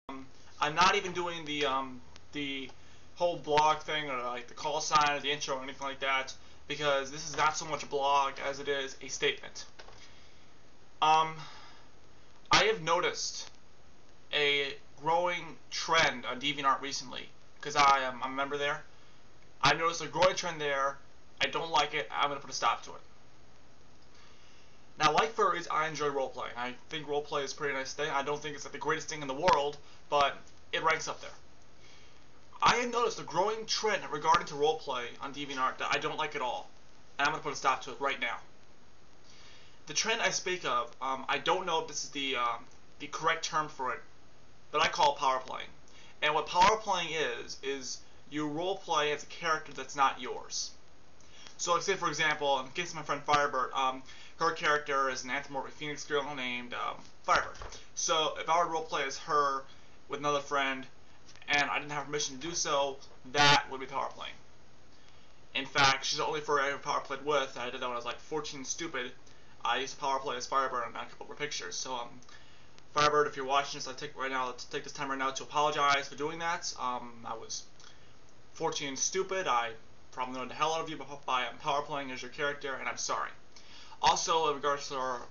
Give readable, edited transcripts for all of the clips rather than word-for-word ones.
I'm not even doing the whole blog thing or like the call sign or the intro or anything like that, because this is not so much a blog as it is a statement. I have noticed a growing trend on DeviantArt recently, because I'm a member there. I've noticed a growing trend there. I don't like it. I'm going to put a stop to it. Now, like furries, I enjoy roleplay. I think roleplay is a pretty nice thing. I don't think it's like the greatest thing in the world, but it ranks up there. I have noticed a growing trend regarding to roleplay on DeviantArt that I don't like at all, and I'm going to put a stop to it right now. The trend I speak of, I don't know if this is the correct term for it, but I call it power playing. And what power playing is you roleplay as a character that's not yours. So, like, say for example, in case of my friend Firebird, her character is an anthropomorphic phoenix girl named Firebird. So, if I were to roleplay as her with another friend, and I didn't have permission to do so, that would be power playing. In fact, she's the only furry I ever power played with. I did that when I was like 14 stupid. I used to power play as Firebird on a couple more pictures. So, Firebird, if you're watching this, let's take this time right now to apologize for doing that. I was 14 and stupid. I probably annoyed the hell out of you by power playing as your character, and I'm sorry. Also, in regards to our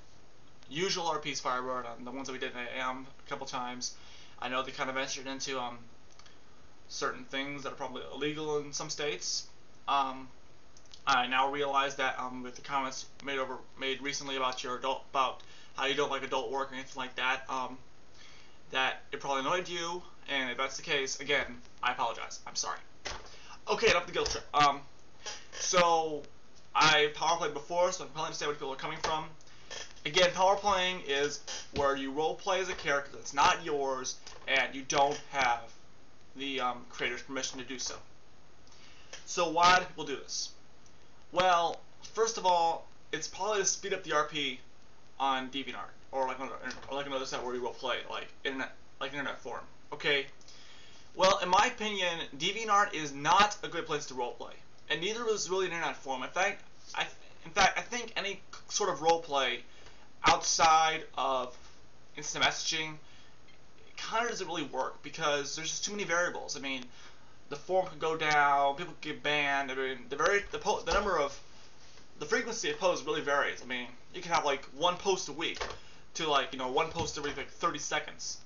usual RPs Firebird, the ones that we did in AM a couple times, I know they kind of ventured into certain things that are probably illegal in some states. I now realize that with the comments made recently about about how you don't like adult work or anything like that, that it probably annoyed you, and if that's the case, again, I apologize. I'm sorry. Okay, enough of the guilt trip. So I power played before, so I can understand where people are coming from. Again, power playing is where you role play as a character that's not yours, and you don't have the creator's permission to do so. So why do people do this? Well, first of all, it's probably to speed up the RP on DeviantArt, or like another site where you role play, like internet forum. Okay. Well, in my opinion, DeviantArt is not a good place to roleplay, and neither is really an internet forum. In fact, I think any sort of roleplay outside of instant messaging kind of doesn't really work because there's just too many variables. I mean, the forum can go down, people can get banned. I mean, the frequency of posts really varies. I mean, you can have like one post a week to like one post every like 30 seconds.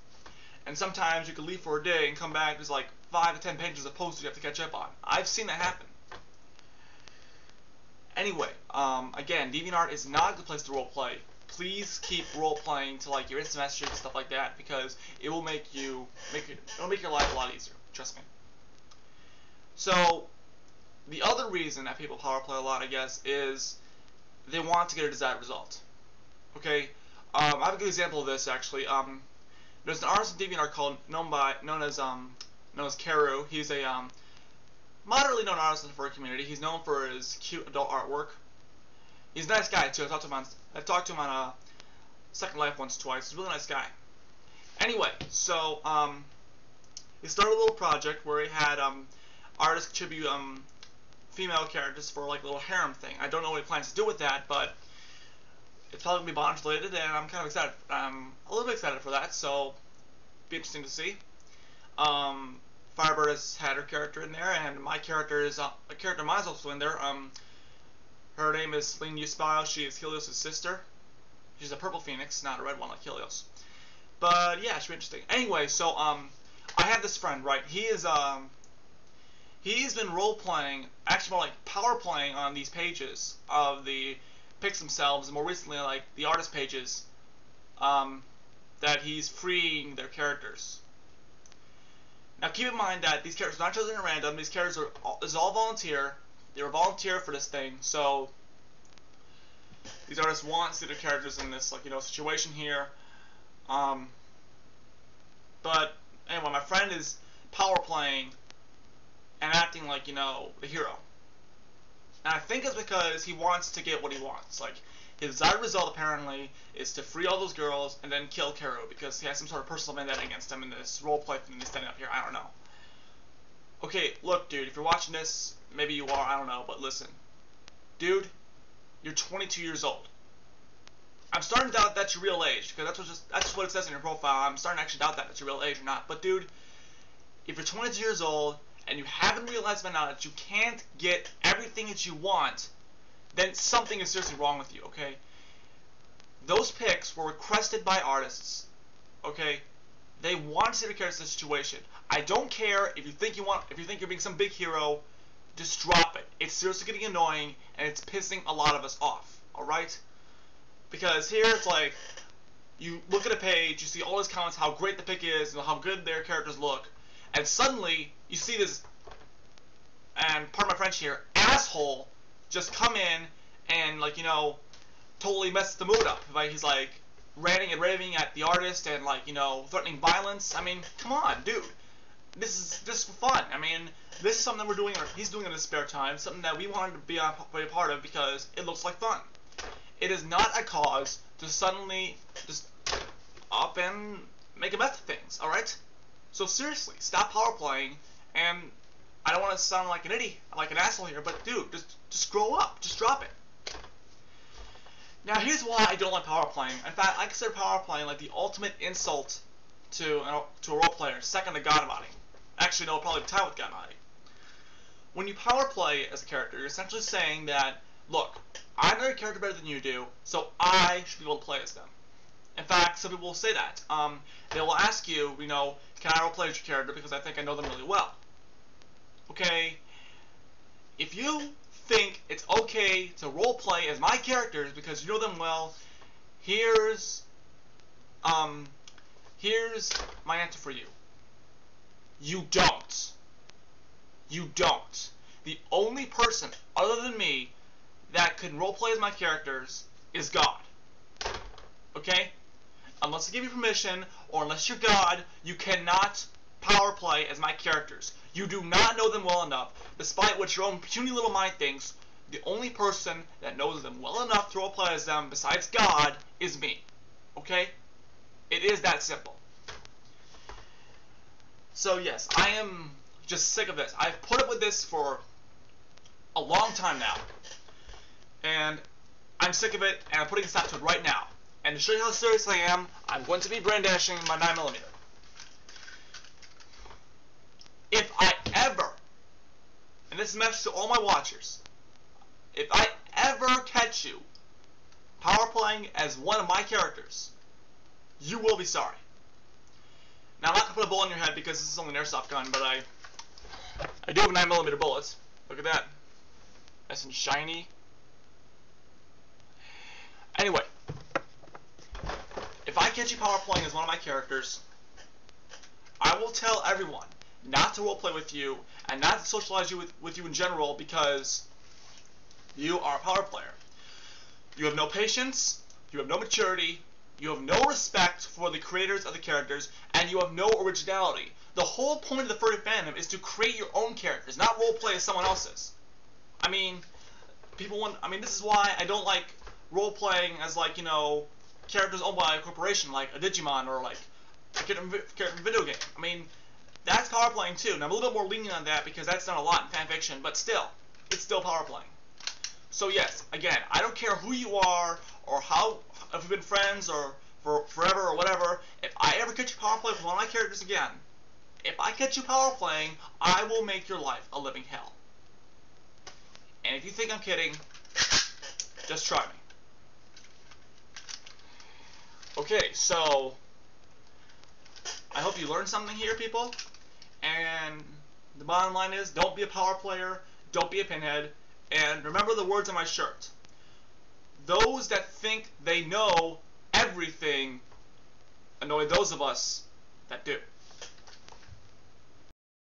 And sometimes you can leave for a day and come back, there's like 5 to 10 pages of posts you have to catch up on. I've seen that happen. Anyway, again, DeviantArt is not a good place to roleplay. Please keep roleplaying to like your instant messaging and stuff like that, because it will make your life a lot easier. Trust me. So, the other reason that people power play a lot, I guess, is they want to get a desired result. Okay, I have a good example of this actually. There's an artist in DeviantArt known as Karu. He's a moderately known artist in the furry community. He's known for his cute adult artwork. He's a nice guy too. I've talked to him on Second Life once or twice. He's a really nice guy. Anyway, so he started a little project where he had artists contribute female characters for like a little harem thing. I don't know what he plans to do with that, but it's probably gonna be bondage related, and I'm kind of excited. I'm a little bit excited for that, so be interesting to see. Firebird has had her character in there, and my character is a character of mine is also in there. Her name is Celine Uspile. She is Helios' sister. She's a purple phoenix, not a red one like Helios. But yeah, she's interesting. Anyway, so I have this friend, right? He's been role playing, actually more like power playing on these pages of the pics themselves, and more recently like the artist pages, that he's freeing their characters. Now keep in mind that these characters are not chosen at random. These characters is all volunteer. They were volunteer for this thing, so these artists want to see their characters in this situation here. But anyway, my friend is power playing and acting like the hero. And I think it's because he wants to get what he wants. Like, his desired result apparently is to free all those girls and then kill Karu because he has some sort of personal vendetta against him in this roleplay thing he's standing up here. I don't know. Okay, look, dude, if you're watching this, maybe you are, I don't know, but listen. Dude, you're 22 years old. I'm starting to doubt that's your real age, because that's what it says in your profile. I'm starting to actually doubt that it's your real age or not. But dude, if you're 22 years old and you haven't realized by now that you can't get everything that you want, then something is seriously wrong with you, okay? Those pics were requested by artists, okay? They want to see the characters in the situation. I don't care if you think you're being some big hero, just drop it. It's seriously getting annoying, and it's pissing a lot of us off, alright? Because here it's like, you look at a page, you see all these comments, how great the pic is, and how good their characters look, and suddenly, you see this, and pardon my French here, asshole just come in and, like, you know, totally mess the mood up. Like, he's like ranting and raving at the artist and, like, you know, threatening violence. I mean, come on, dude. This is just for fun. I mean, this is something we're doing, or he's doing in his spare time, something that we wanted to be a part of because it looks like fun. It is not a cause to suddenly just up and make a mess of things, alright? So seriously, stop power playing, and I don't want to sound like an idiot, like an asshole here, but dude, just grow up, just drop it. Now here's why I don't like power playing. In fact, I consider power playing like the ultimate insult to a role player, second to God Almighty. Actually, no, probably tied with God Almighty. When you power play as a character, you're essentially saying that, look, I know your character better than you do, so I should be able to play as them. In fact, some people will say that. They will ask you, you know, can I roleplay as your character because I think I know them really well. Okay, if you think it's okay to roleplay as my characters because you know them well, here's my answer for you. You don't. You don't. The only person other than me that can roleplay as my characters is God. Okay? Unless I give you permission, or unless you're God, you cannot power play as my characters. You do not know them well enough, despite what your own puny little mind thinks. The only person that knows them well enough to roleplay as them, besides God, is me. Okay? It is that simple. So yes, I am just sick of this. I've put up with this for a long time now. And I'm sick of it, and I'm putting a stop to it right now. And to show you how serious I am, I'm going to be brandishing my 9mm. If I ever, and this is a message to all my watchers, if I ever catch you power playing as one of my characters, you will be sorry. Now, I'm not going to put a bullet in your head because this is only an airsoft gun, but I do have 9mm bullets. Look at that. Nice and shiny. Anyway, if I catch you power playing as one of my characters, I will tell everyone not to roleplay with you and not to socialize with you in general because you are a power player. You have no patience, you have no maturity, you have no respect for the creators of the characters, and you have no originality. The whole point of the furry fandom is to create your own characters, not roleplay as someone else's. I mean, this is why I don't like role-playing as, like, you know, characters owned by a corporation, like a Digimon or, like, a character in a video game. I mean, that's power playing, too. And I'm a little bit more lenient on that because that's done a lot in fanfiction, but still, it's still power playing. So, yes, again, I don't care who you are or if we've been friends or for forever or whatever. If I ever catch you power playing with one of my characters again, if I catch you power playing, I will make your life a living hell. And if you think I'm kidding, just try me. Okay, so I hope you learned something here, people. And the bottom line is, don't be a power player, don't be a pinhead, and remember the words on my shirt. Those that think they know everything annoy those of us that do.